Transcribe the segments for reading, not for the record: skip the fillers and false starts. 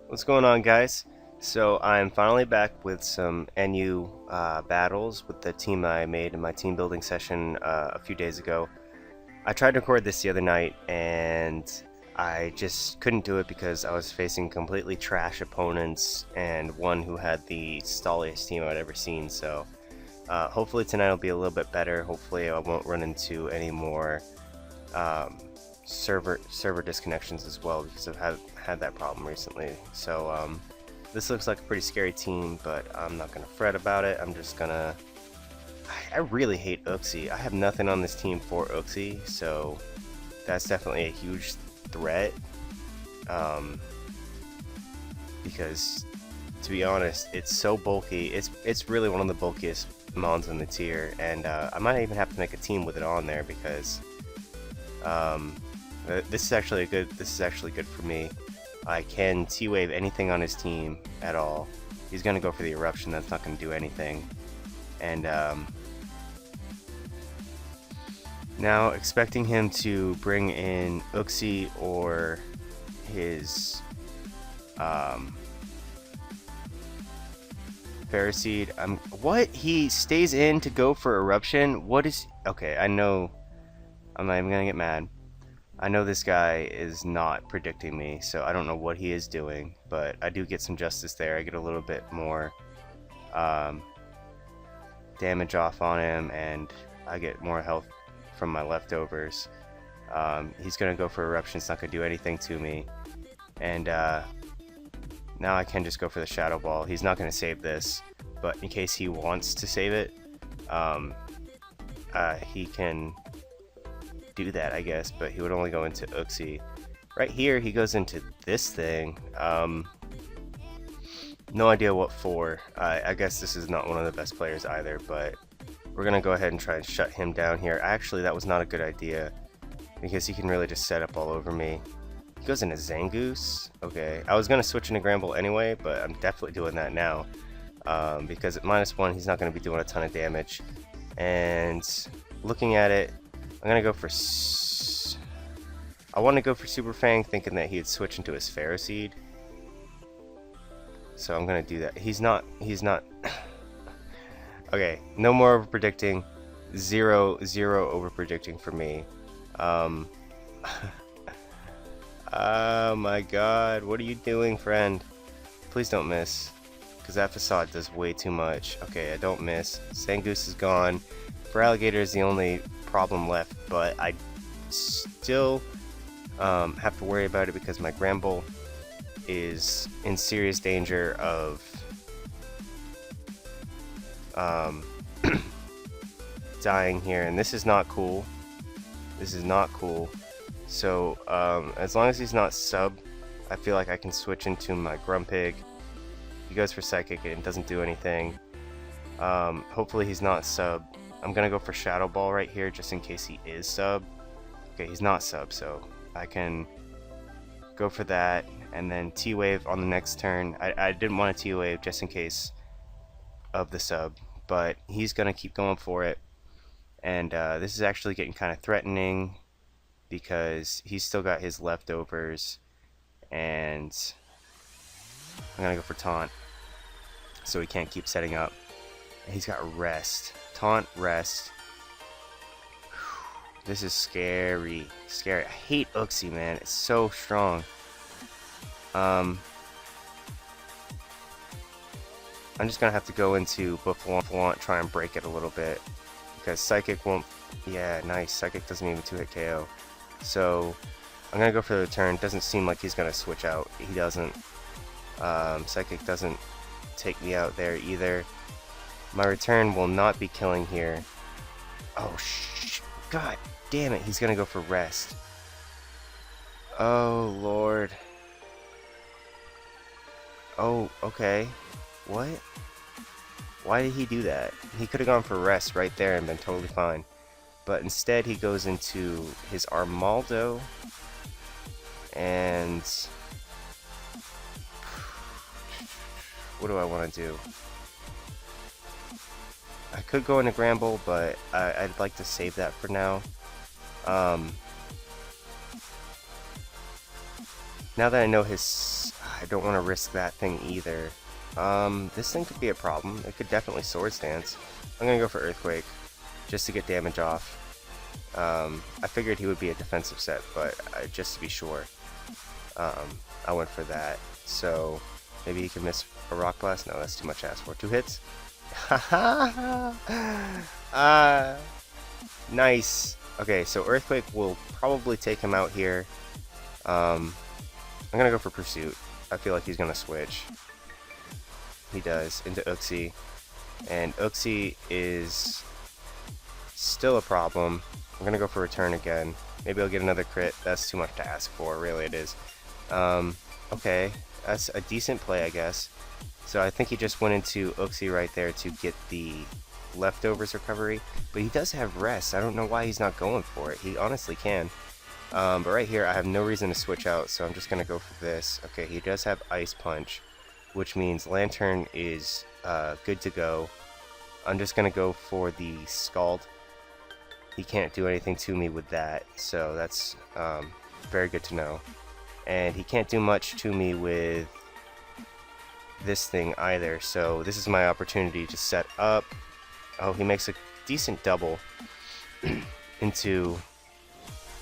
What's going on, guys? So I'm finally back with some NU battles with the team I made in my team building session a few days ago. I tried to record this the other night and I just couldn't do it because I was facing completely trash opponents and one who had the stalliest team I'd ever seen. So hopefully tonight will be a little bit better. Hopefully I won't run into any more um, server disconnections as well, because I've had that problem recently. So this looks like a pretty scary team, but I'm not gonna fret about it. I'm just gonna. I really hate Uxie. I have nothing on this team for Uxie, so that's definitely a huge threat. Um, because to be honest, it's so bulky. It's really one of the bulkiest mons in the tier, and I might even have to make a team with it on there because um, this is actually good for me. I can T-wave anything on his team at all. He's gonna go for the eruption. That's not gonna do anything. And now expecting him to bring in Uxie or his Phariseed. What? He stays in to go for eruption? What is? Okay, I know. I'm not even gonna get mad. I know this guy is not predicting me, so I don't know what he is doing, but I do get some justice there. I get a little bit more um, damage off on him, and I get more health from my leftovers. He's gonna go for eruption. It's not gonna do anything to me, and now I can just go for the shadow ball. He's not gonna save this, but in case he wants to save it, he can do that, I guess, but he would only go into Uxie. Right here, he goes into this thing. No idea what for. I guess this is not one of the best players either, but we're gonna go ahead and try and shut him down here. Actually, that was not a good idea because he can really just set up all over me. He goes into Zangoose. Okay, I was gonna switch into Gramble anyway, but I'm definitely doing that now because at -1, he's not gonna be doing a ton of damage. And looking at it, I'm gonna go for. I want to go for Super Fang, thinking that he'd switch into his Phariseed. So I'm gonna do that. He's not. Okay, no more over predicting. Zero over predicting for me. Oh my God, what are you doing, friend? Please don't miss, because that facade does way too much. Okay, I don't miss. Zangoose is gone. For Alligator is the only problem left, but I still have to worry about it because my Gramble is in serious danger of dying here, and this is not cool. This is not cool. So as long as he's not sub, I feel like I can switch into my Grumpig. He goes for Psychic and doesn't do anything. Hopefully he's not sub. I'm gonna go for Shadow Ball right here just in case he is sub. Okay, he's not sub, so I can go for that and then T-Wave on the next turn. I didn't want to T-Wave just in case of the sub, but he's gonna keep going for it. And this is actually getting kind of threatening because he's still got his leftovers, and I'm gonna go for Taunt so he can't keep setting up. And he's got Rest. Taunt, Rest. This is scary. Scary. I hate Uxie, man. It's so strong. I'm just gonna have to go into Buffalo, try and break it a little bit. Because Psychic won't. Yeah, nice. Psychic doesn't even 2-hit KO. So I'm gonna go for the turn. Doesn't seem like he's gonna switch out. He doesn't. Psychic doesn't take me out there either. My return will not be killing here. Oh God damn it! He's gonna go for Rest. Oh Lord. Oh, okay. What? Why did he do that? He could have gone for Rest right there and been totally fine. But instead he goes into his Armaldo. And what do I want to do? I could go into Gramble, but I'd like to save that for now. Now that I know his... I don't want to risk that thing either. This thing could be a problem. It could definitely sword stance. I'm gonna go for Earthquake, just to get damage off. I figured he would be a defensive set, but just to be sure, I went for that. So maybe he can miss a Rock Blast. No, that's too much to ask for. 2 hits. Nice. Okay, so Earthquake will probably take him out here. I'm gonna go for Pursuit. I feel like he's gonna switch. He does, into Uxie. And Uxie is still a problem. I'm gonna go for Return again. Maybe I'll get another crit. That's too much to ask for, really it is. Okay, that's a decent play, I guess. So I think he just went into Uxie right there to get the leftovers recovery. But he does have rest. I don't know why he's not going for it. He honestly can. But right here, I have no reason to switch out, so I'm just gonna go for this. Okay, he does have Ice Punch, which means Lantern is good to go. I'm just gonna go for the Scald. He can't do anything to me with that, so that's very good to know. And he can't do much to me with this thing either, so this is my opportunity to set up. Oh, he makes a decent double into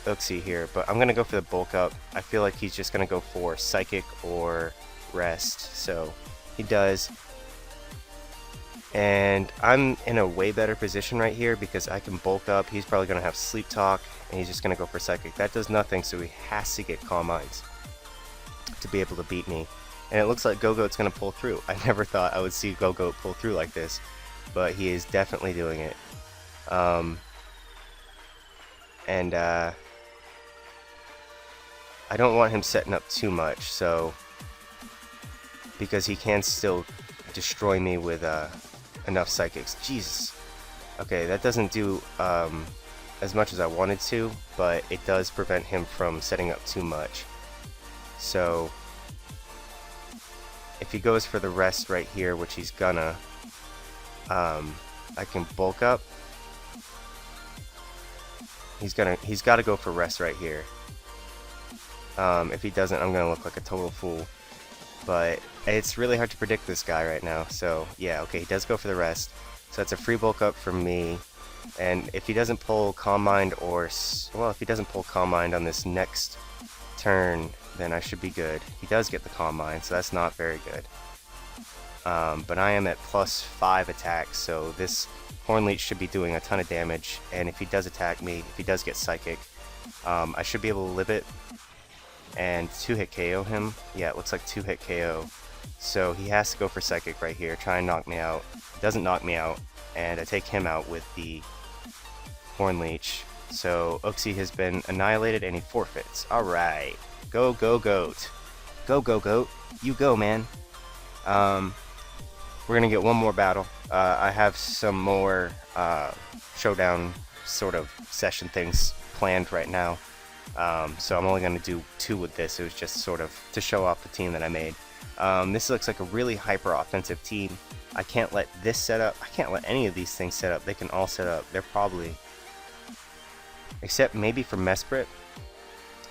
Uxie here, but I'm gonna go for the bulk up. I feel like he's just gonna go for Psychic or Rest, so he does. And I'm in a way better position right here because I can bulk up. He's probably gonna have Sleep Talk, and he's just gonna go for Psychic. That does nothing, so he has to get Calm Minds to be able to beat me. And it looks like Go-Goat's gonna pull through. I never thought I would see Go-Goat pull through like this, but he is definitely doing it. I don't want him setting up too much, so because he can still destroy me with enough Psychics. Jesus. Okay, that doesn't do as much as I wanted to, but it does prevent him from setting up too much. So if he goes for the rest right here, which he's gonna, I can bulk up. He's got to go for rest right here. If he doesn't, I'm gonna look like a total fool. But it's really hard to predict this guy right now. So yeah, okay, he does go for the rest. So that's a free bulk up from me. And if he doesn't pull Calm Mind, or well, if he doesn't pull Calm Mind on this next turn, then I should be good. He does get the Calm Mind, so that's not very good. But I am at +5 attacks, so this Horn Leech should be doing a ton of damage. And if he does attack me, if he does get Psychic, I should be able to live it and 2-hit KO him. Yeah, it looks like 2-hit KO. So he has to go for Psychic right here, try and knock me out. Doesn't knock me out, and I take him out with the Horn Leech. So Uxie has been annihilated and he forfeits. Alright. Go, go, goat. Go, go, goat. You go, man. We're gonna get one more battle. I have some more Showdown sort of session things planned right now. So I'm only going to do 2 with this. It was just sort of to show off the team that I made. This looks like a really hyper offensive team. I can't let this set up. I can't let any of these things set up. They can all set up. They're probably, except maybe for Mesprit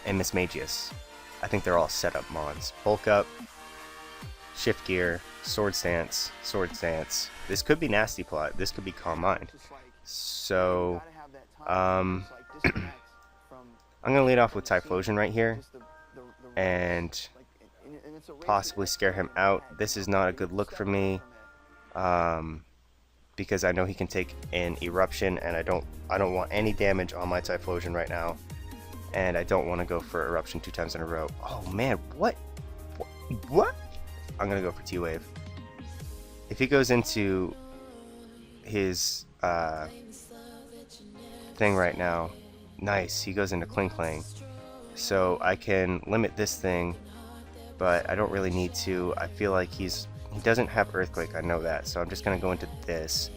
and Mismagius. I think they're all set up mons. Bulk up, Shift Gear, Sword Stance, Sword Stance. This could be Nasty Plot. This could be Calm Mind. So, I'm going to lead off with Typhlosion right here, and possibly scare him out. This is not a good look for me, because I know he can take an Eruption, and I don't want any damage on my Typhlosion right now, and I don't want to go for Eruption 2 times in a row. Oh man, what? I'm going to go for T-Wave. If he goes into his thing right now, nice, he goes into Kling Klang. So I can limit this thing, but I don't really need to. I feel like he doesn't have Earthquake, I know that, so I'm just going to go into this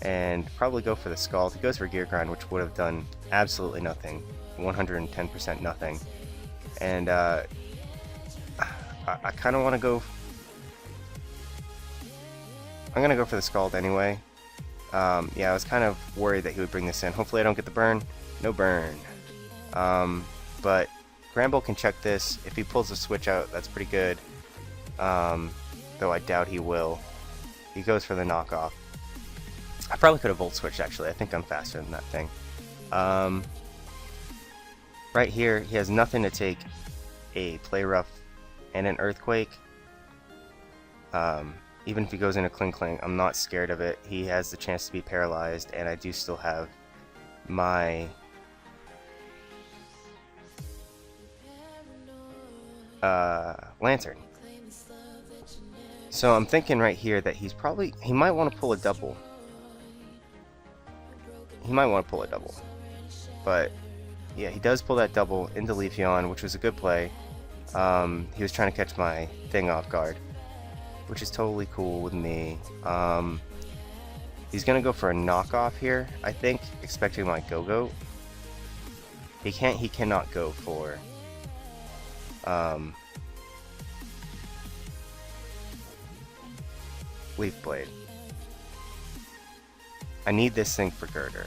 and probably go for the Scald. He goes for Gear Grind, which would have done absolutely nothing, 110% nothing. And I kind of want to go, I'm going to go for the Scald anyway. Yeah, I was kind of worried that he would bring this in. Hopefully I don't get the burn. No burn. But Granbull can check this. If he pulls the switch out, that's pretty good. though I doubt he will. He goes for the knockoff. I probably could have volt switched actually. I think I'm faster than that thing. Right here, he has nothing to take a play rough and an earthquake. Even if he goes into cling cling, I'm not scared of it. He has the chance to be paralyzed, and I do still have my lantern. So I'm thinking right here that he might want to pull a double. But yeah, he does pull that double into Leafeon, which was a good play. He was trying to catch my thing off guard, which is totally cool with me. He's gonna go for a knockoff here, I think, expecting my Go-Go. He cannot go for Leaf Blade. I need this thing for Girder.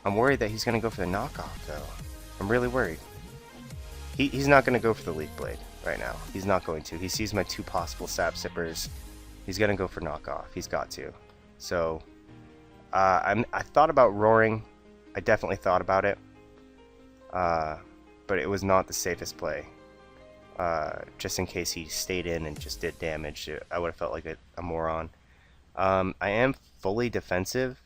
I'm worried that he's going to go for the knockoff, though. I'm really worried. He's not going to go for the Leaf Blade right now. He's not going to. He sees my 2 possible Sap Sippers. He's going to go for knockoff. He's got to. So, I thought about roaring. I definitely thought about it. But it was not the safest play. Just in case he stayed in and just did damage, I would have felt like a moron. I am fully defensive,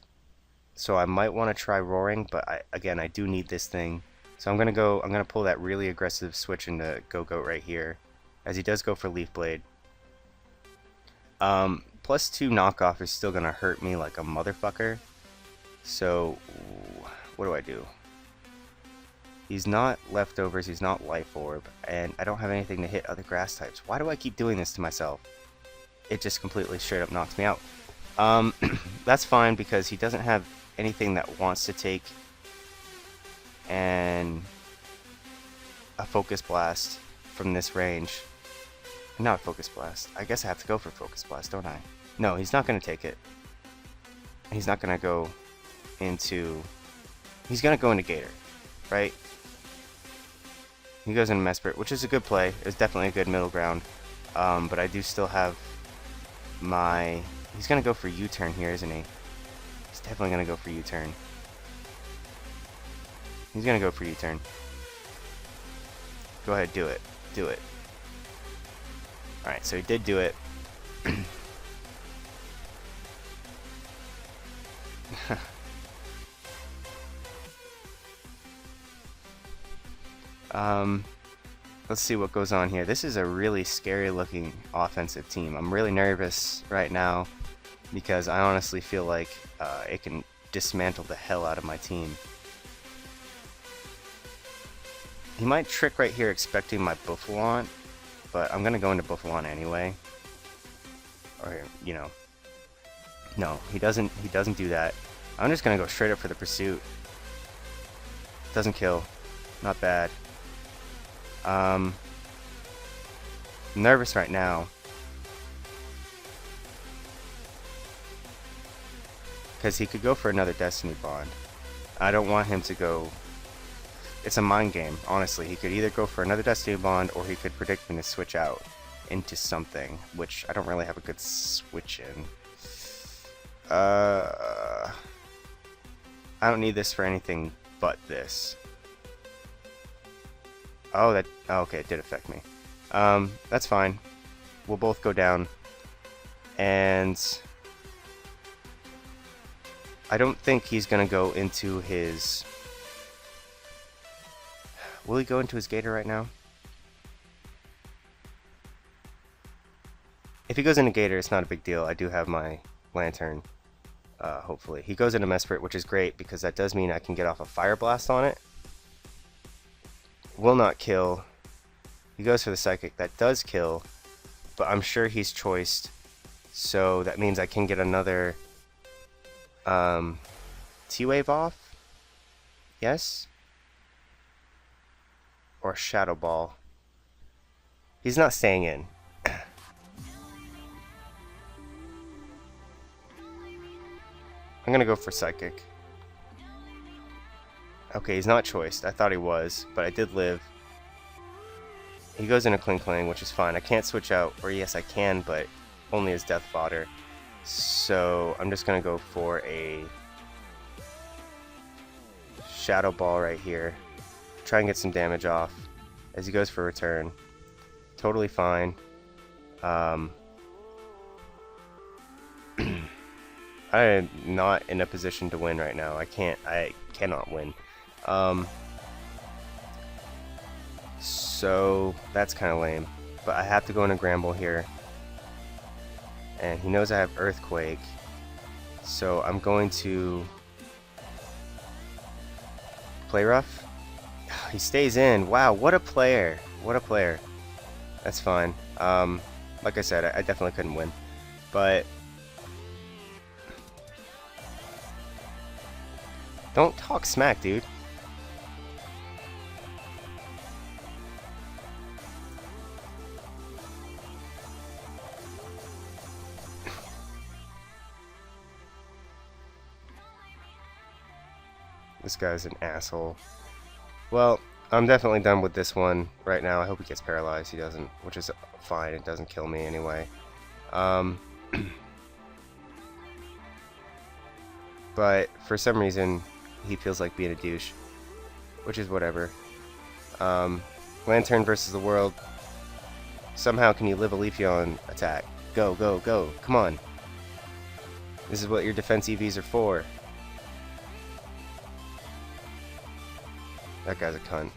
so I might want to try roaring, but again, I do need this thing. So I'm gonna pull that really aggressive switch into Go-Goat right here, as he does go for Leaf Blade. +2 knockoff is still gonna hurt me like a motherfucker. So what do? He's not Leftovers, he's not Life Orb, and I don't have anything to hit other grass types. Why do I keep doing this to myself? It just completely straight up knocks me out. That's fine because he doesn't have anything that wants to take and a Focus Blast from this range. Not a Focus Blast. I guess I have to go for Focus Blast, don't I? No, he's not going to take it. He's not going to go into... He's going to go into Gator, right? He goes into Mesprit, which is a good play. It's definitely a good middle ground. But I do still have my... He's going to go for U-turn here, isn't he? He's definitely going to go for U-turn. He's going to go for U-turn. Go ahead, do it. Do it. Alright, so he did do it. Let's see what goes on here. This is a really scary looking offensive team. I'm really nervous right now because I honestly feel like it can dismantle the hell out of my team. He might trick right here expecting my Buffalon, but I'm gonna go into Buffalon anyway. Or, you know. No, he doesn't do that. I'm just gonna go straight up for the pursuit. Doesn't kill. Not bad. I'm nervous right now because he could go for another Destiny Bond. I don't want him to go. It's a mind game, honestly. He could either go for another Destiny Bond or he could predict me to switch out into something, which I don't really have a good switch in. I don't need this for anything but this. Oh, okay, it did affect me. That's fine. We'll both go down. And I don't think he's gonna go into his... Will he go into his Gator right now? If he goes into Gator, it's not a big deal. I do have my Lantern, hopefully. He goes into Mesprit, which is great because that does mean I can get off a Fire Blast on it. Will not kill. He goes for the Psychic. That does kill, but I'm sure he's choiced, so that means I can get another T-Wave off. Yes? Or Shadow Ball. He's not staying in. I'm gonna go for Psychic. Okay, he's not choiced. I thought he was, but I did live. He goes into Kling Kling, which is fine. I can't switch out, or yes I can, but only as death fodder. So I'm just going to go for a Shadow Ball right here. Try and get some damage off as he goes for return. Totally fine. I'm not in a position to win right now. I cannot win. So that's kind of lame. But I have to go into Gramble here. And he knows I have Earthquake. So I'm going to play rough. He stays in. Wow, what a player. What a player. That's fine. Like I said, I definitely couldn't win. But don't talk smack, dude. This guy's an asshole. Well, I'm definitely done with this one right now. I hope he gets paralyzed. He doesn't, which is fine. It doesn't kill me anyway. But for some reason, he feels like being a douche, which is whatever. Lantern versus the world. Somehow can you live a Leafeon attack? Go, go, go. Come on. This is what your defense EVs are for. That guy's a cunt.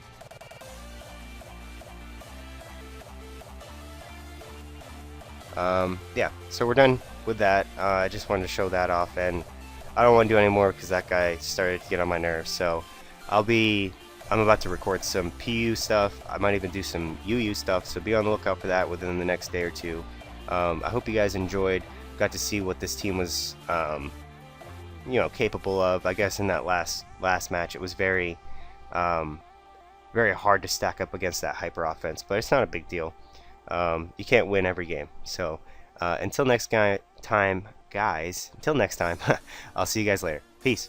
Yeah, so we're done with that. I just wanted to show that off, and I don't want to do any more because that guy started to get on my nerves. So I'm about to record some PU stuff. I might even do some UU stuff, so be on the lookout for that within the next day or two. I hope you guys enjoyed, got to see what this team was, capable of. I guess in that last match, it was very hard to stack up against that hyper offense, but it's not a big deal. You can't win every game. So until next time, guys, I'll see you guys later. Peace.